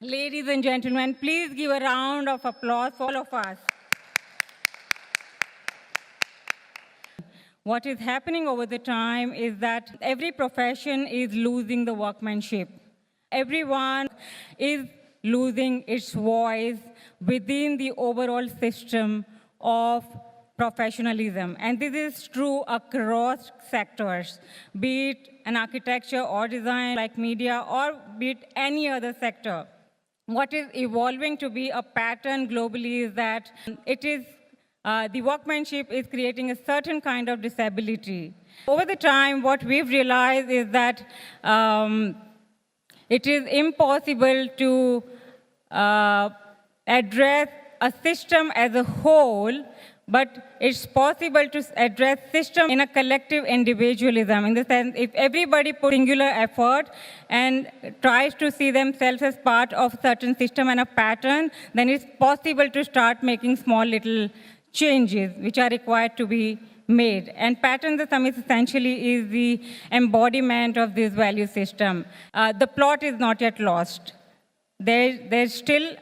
Ladies and gentlemen, please give a round of applause for all of us. What is happening over the time is that every profession is losing the workmanship. Everyone is losing its voice within the overall system of professionalism. And this is true across sectors, be it an architecture or design like media, or be it any other sector. What is evolving to be a pattern globally is that the workmanship is creating a certain kind of disability. Over the time, what we've realized is that it is impossible to address a system as a whole, but it's possible to address system in a collective individualism, in the sense if everybody puts singular effort and tries to see themselves as part of a certain system and a pattern, then it's possible to start making small little changes which are required to be made. And Pattern the Summit essentially is the embodiment of this value system. The plot is not yet lost. There's still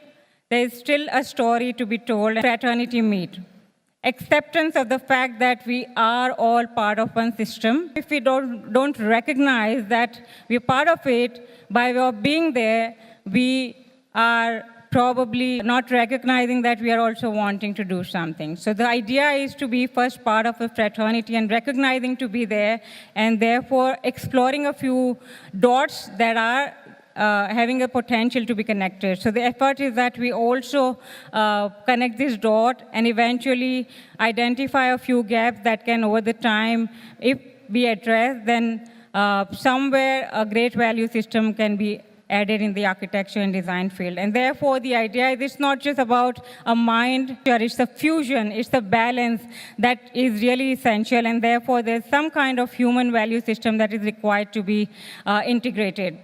a story to be told, and fraternity meet. Acceptance of the fact that we are all part of one system. If we don't recognize that we're part of it, by way of being there, we are probably not recognizing that we are also wanting to do something. So the idea is to be first part of a fraternity and recognizing to be there, and therefore exploring a few dots that are having a potential to be connected. So the effort is that we also connect this dot and eventually identify a few gaps that can, over the time, if we address, then somewhere a great value system can be added in the architecture and design field. And therefore, the idea is it's not just about a mind, it's the fusion, it's the balance that is really essential, and therefore there's some kind of human value system that is required to be integrated.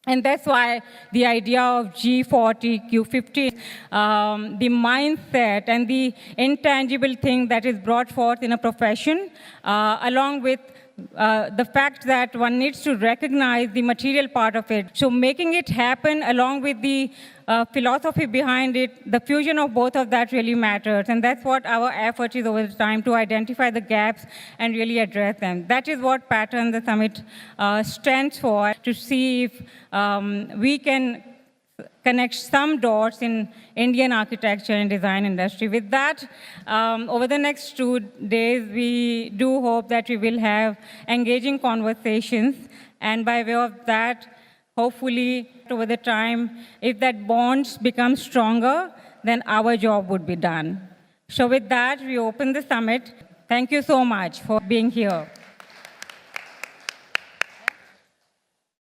And that's why the idea of G40, Q50, the mindset and the intangible thing that is brought forth in a profession, along with the fact that one needs to recognize the material part of it. So making it happen along with the philosophy behind it, the fusion of both of that really matters. And that's what our effort is over the time, to identify the gaps and really address them. That is what Pattern the Summit stands for, to see if we can connect some dots in Indian architecture and design industry. With that, over the next 2 days, we do hope that we will have engaging conversations. And by way of that, hopefully, over the time, if that bonds become stronger, then our job would be done. So with that, we open the summit. Thank you so much for being here.